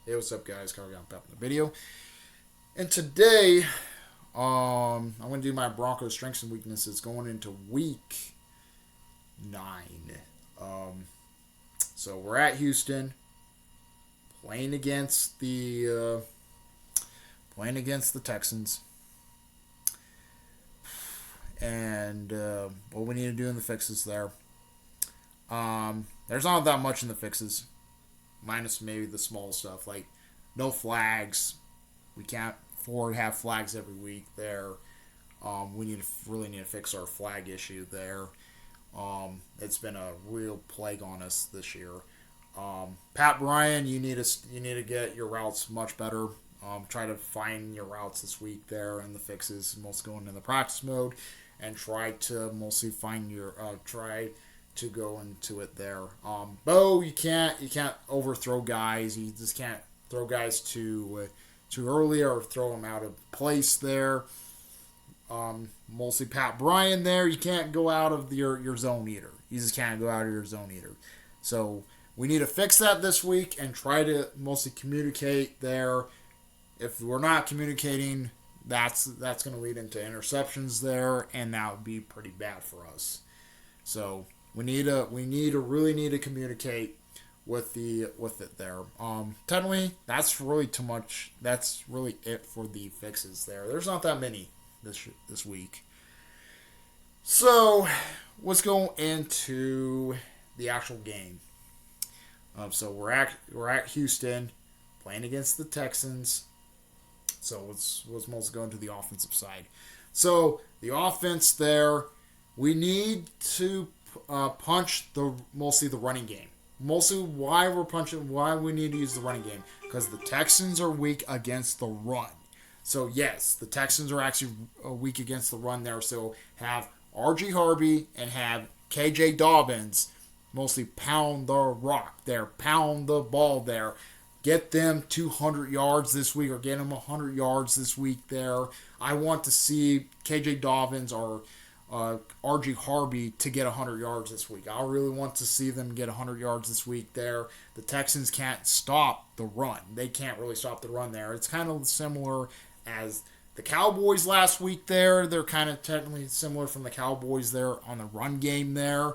Hey, what's up, guys? Carl got back in the video. And today, I'm going to do my Broncos strengths and weaknesses going into week 9. Um, so we're at Houston, playing against the Texans, and what we need to do in the fixes there. There's not that much in the fixes, minus maybe the small stuff like no flags. We can't afford to have flags every week there. We really need to fix our flag issue there. It's been a real plague on us this year. Pat Bryan, you need to get your routes much better. Try to find your routes this week there and the fixes. Mostly going in the practice mode, and try to mostly find your try to go into it there. Bo, you can't overthrow guys. You just can't throw guys too early or throw them out of place there. Mostly Pat Bryan there. You can't go out of your zone either. You just can't go out of your zone either. So we need to fix that this week and try to mostly communicate there. If we're not communicating, that's going to lead into interceptions there, and that would be pretty bad for us. So we really need to communicate with it there. Technically, that's really too much. That's really it for the fixes there. There's not that many this week. So let's go into the actual game. So we're at Houston, playing against the Texans. So let's mostly go into the offensive side. So the offense there, we need to punch mostly the running game. Mostly why we need to use the running game, because the Texans are weak against the run. So yes, the Texans are actually weak against the run there. So have R.G. Harvey and have K.J. Dobbins mostly pound the rock there, pound the ball there. Get them 200 yards this week, or get them 100 yards this week there. I want to see K.J. Dobbins or R.G. Harvey to get 100 yards this week. I really want to see them get 100 yards this week there. The Texans can't stop the run. They can't really stop the run there. It's kind of similar as the Cowboys last week there. They're kind of technically similar from the Cowboys there on the run game there.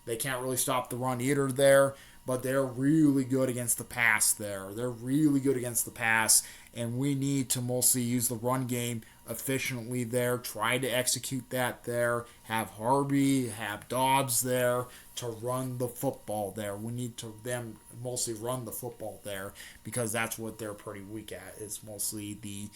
They can't really stop the run either there, but they're really good against the pass there. They're really good against the pass, and we need to mostly use the run game efficiently there. Try to execute that there. Have Harvey, have Dobbs there to run the football there. We need to them mostly run the football there, because that's what they're pretty weak at, is mostly the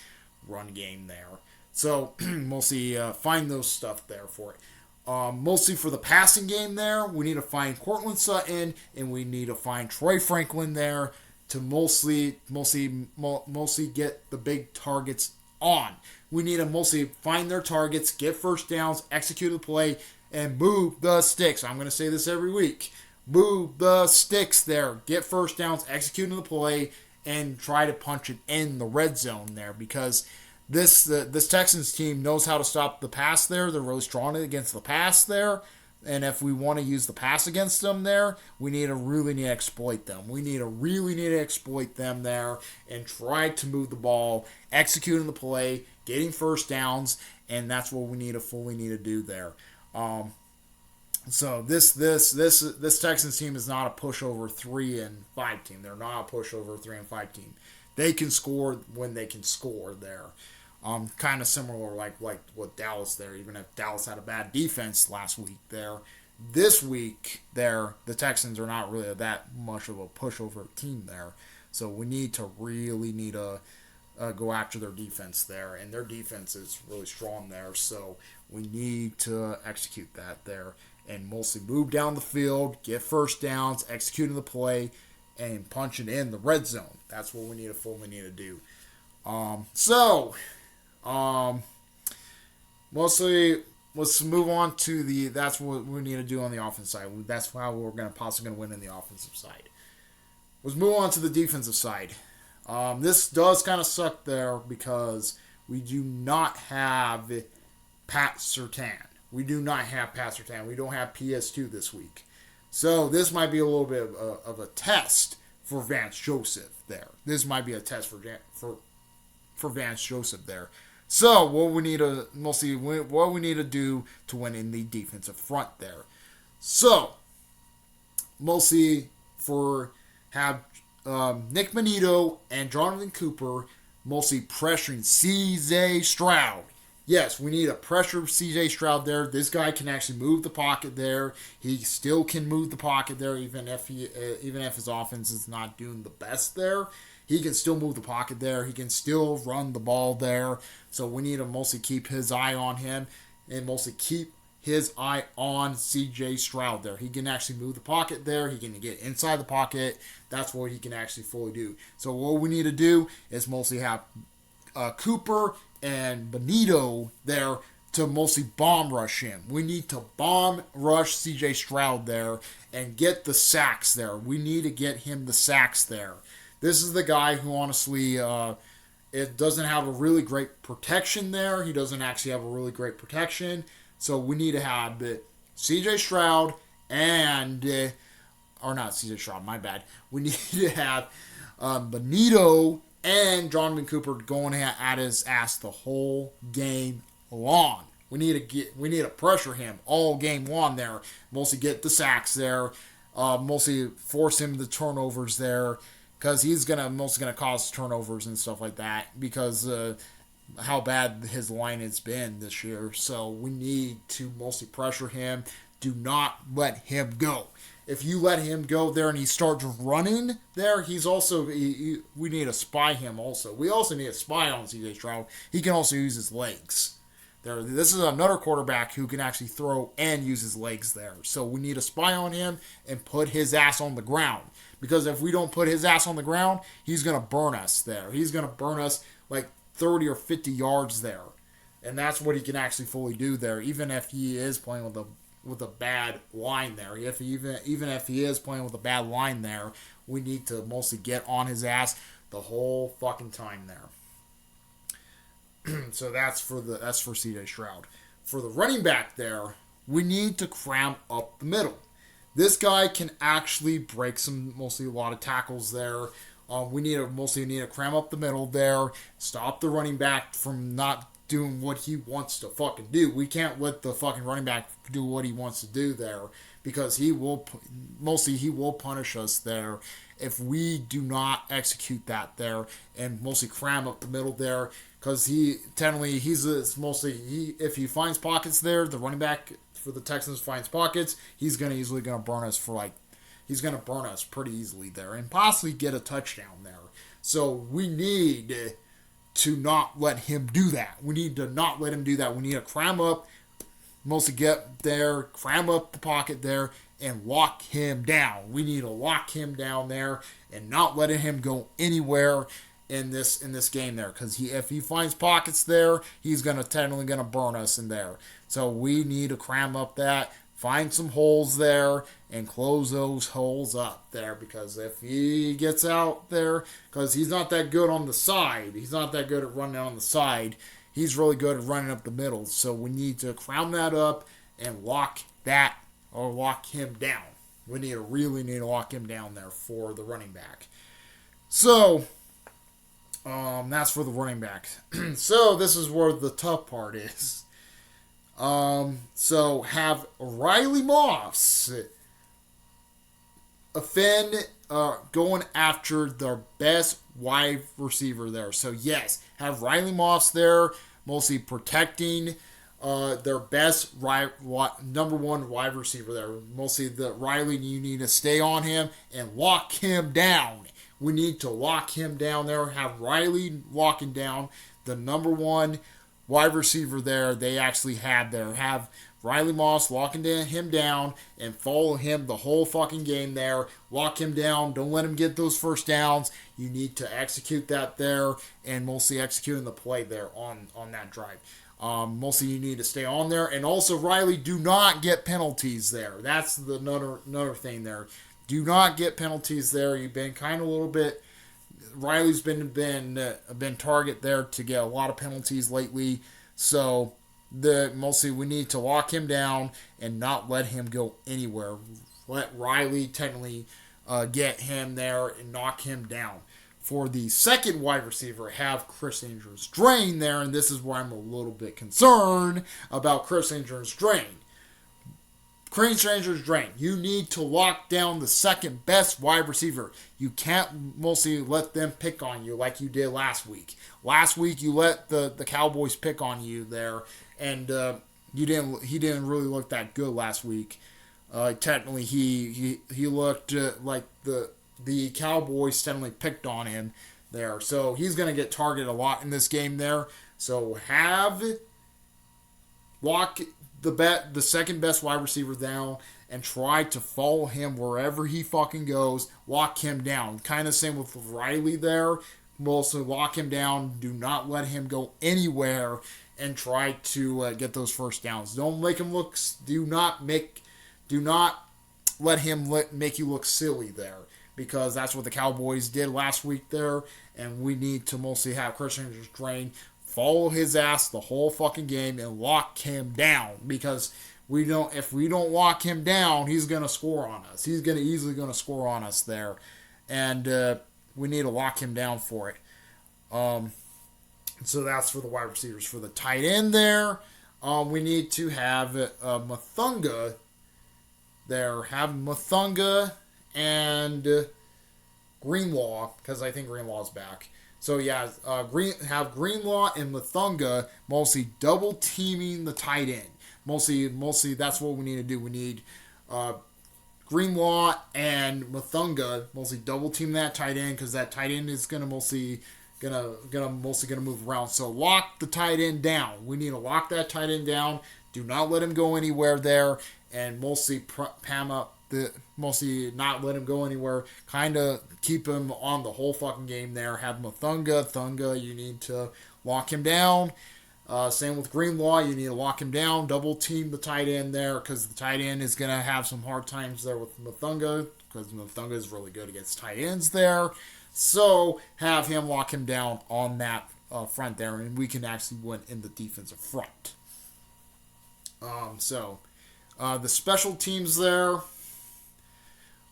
run game there. So mostly find those stuff there for it. Mostly for the passing game there, we need to find Cortland Sutton and we need to find Troy Franklin there to mostly get the big targets on. We need to mostly find their targets, get first downs, execute the play, and move the sticks. I'm going to say this every week. Move the sticks there. Get first downs, execute the play, and try to punch it in the red zone there, because this Texans team knows how to stop the pass there. They're really strong against the pass there. And if we want to use the pass against them there, we really need to exploit them. We really need to exploit them there and try to move the ball, executing the play, getting first downs, and that's what we need to do there. So this Texans team is not a pushover 3-5 team. They're not a pushover 3-5 team. They can score when they can score there. Kind of similar like with Dallas there. Even if Dallas had a bad defense last week there, this week there the Texans are not really that much of a pushover team there. So we need to go after their defense there, and their defense is really strong there. So we need to execute that there and mostly move down the field, get first downs, executing the play, and punch it in the red zone. That's what we need to do. Mostly, let's move on to that's what we need to do on the offensive side. That's how we're possibly going to win in the offensive side. Let's move on to the defensive side. This does kind of suck there because we do not have Pat Surtain. We don't have PS2 this week. So this might be a little bit of a test for Vance Joseph there. This might be a test for Vance Joseph there. So what we need to do to win in the defensive front there. So mostly for have Nick Manito and Jonathan Cooper mostly pressuring C.J. Stroud. Yes, we need to pressure C.J. Stroud there. This guy can actually move the pocket there. He still can move the pocket there, even if his offense is not doing the best there. He can still move the pocket there. He can still run the ball there. So we need to mostly keep his eye on him and mostly keep his eye on C.J. Stroud there. He can actually move the pocket there. He can get inside the pocket. That's what he can actually fully do. So what we need to do is mostly have Cooper and Benito there to mostly bomb rush him. We need to bomb rush C.J. Stroud there and get the sacks there. We need to get him the sacks there. This is the guy who honestly it doesn't have a really great protection there. He doesn't actually have a really great protection. So we need to have C.J. Stroud and or not C.J. Stroud, my bad. We need to have Benito and Jonathan Cooper going at his ass the whole game long. We need to pressure him all game long there. Mostly get the sacks there. Mostly force him the turnovers there, because he's mostly gonna cause turnovers and stuff like that because how bad his line has been this year. So we need to mostly pressure him. Do not let him go. If you let him go there and he starts running there, we need to spy him also. We also need to spy on C.J. Stroud. He can also use his legs. This is another quarterback who can actually throw and use his legs there. So we need to spy on him and put his ass on the ground. Because if we don't put his ass on the ground, he's going to burn us there. He's going to burn us like 30 or 50 yards there. And that's what he can actually fully do there, even if he is playing with a bad line there. Even if he is playing with a bad line there, we need to mostly get on his ass the whole fucking time there. So that's for C.J. Stroud. For the running back there, we need to cram up the middle. This guy can actually break mostly a lot of tackles there. We need to cram up the middle there, stop the running back from not doing what he wants to fucking do. We can't let the fucking running back do what he wants to do there, because he will punish us there if we do not execute that there and mostly cram up the middle there. Because if he finds pockets there, the running back for the Texans finds pockets, he's gonna burn us pretty easily there and possibly get a touchdown there. So we need to not let him do that. We need to not let him do that. We need to cram up, mostly get there, cram up the pocket there, and lock him down. We need to lock him down there and not let him go anywhere in this game there, because if he finds pockets there, he's technically gonna burn us in there. So we need to cram up that, find some holes there, and close those holes up there, because if he gets out there, because he's not that good on the side, he's not that good at running on the side, he's really good at running up the middle. So we need to cram that up and lock him down. We really need to lock him down there for the running back. So that's for the running back. So this is where the tough part is. So have Riley Moss going after their best wide receiver there. So yes, have Riley Moss there, mostly protecting their best number one wide receiver there. Mostly Riley, you need to stay on him and lock him down. We need to lock him down there. Have Riley locking down the number one wide receiver there they actually had there. Have Riley Moss locking him down and follow him the whole fucking game there. Lock him down. Don't let him get those first downs. You need to execute that there, and mostly executing the play there on that drive. Mostly you need to stay on there. And also, Riley, do not get penalties there. That's another thing there. Do not get penalties there. You've been kind of a little bit... Riley's been target there to get a lot of penalties lately. So mostly we need to lock him down and not let him go anywhere. Let Riley technically get him there and knock him down. For the second wide receiver, have Chris Andrews Drain there, and this is where I'm a little bit concerned about Chris Andrews Drain. Chris Andrews Drain, you need to lock down the second best wide receiver. You can't mostly let them pick on you like you did last week. Last week you let the Cowboys pick on you there, and he didn't really look that good last week. Technically, he looked like the Cowboys technically picked on him there. So he's going to get targeted a lot in this game there. So lock the second best wide receiver down and try to follow him wherever he fucking goes. Lock him down. Kind of same with Riley there. Also lock him down. Do not let him go anywhere and try to get those first downs. Don't make him look. Do not let him make you look silly there, because that's what the Cowboys did last week there, and we need to mostly have Chris Andrews Drain follow his ass the whole fucking game and lock him down, because if we don't lock him down, he's going to score on us. He's easily going to score on us there, and we need to lock him down for it. So that's for the wide receivers. For the tight end there, we need to have Muthunga there. Have Muthunga and Greenlaw, because I think Greenlaw's back. So yeah, have Greenlaw and Muthunga mostly double teaming the tight end. Mostly that's what we need to do. We need Greenlaw and Muthunga mostly double team that tight end, because that tight end is gonna mostly move around. So lock the tight end down. We need to lock that tight end down. Do not let him go anywhere there, and mostly mostly not let him go anywhere. Kind of keep him on the whole fucking game there. Have Thunga, you need to lock him down. Same with Greenlaw, you need to lock him down. Double team the tight end there, because the tight end is going to have some hard times there with Muthunga, because Muthunga is really good against tight ends there. So have him lock him down on that front there, and we can actually win in the defensive front. The special teams there.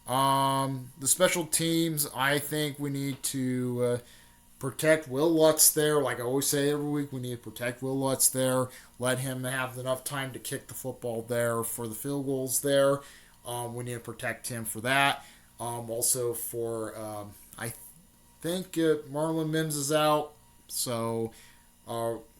The special teams, I think we need to protect Will Lutz there. Like I always say every week, we need to protect Will Lutz there. Let him have enough time to kick the football there for the field goals there. We need to protect him for that. Also for, I think Marlon Mims is out. So,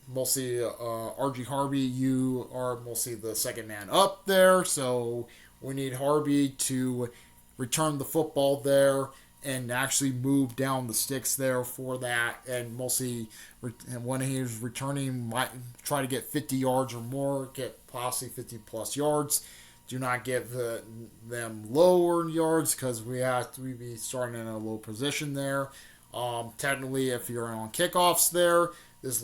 mostly R.G. Harvey, you are mostly the second man up there. So, we need Harvey to return the football there and actually move down the sticks there for that. And mostly when he's returning, might try to get 50 yards or more, get possibly 50 plus yards. Do not give them lower yards, because we be starting in a low position there. Technically, if you're on kickoffs there, just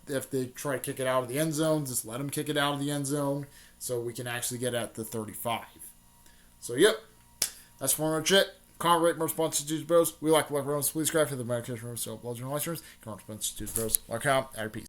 if they try to kick it out of the end zone, just let them kick it out of the end zone, so we can actually get at the 35. So, yep. That's pretty much it. Comment, rate, more sponsors, bros. We like to love bros. Please subscribe to the American Room, so blows and license. Comment, sponsors, bros. Like, out. Peace.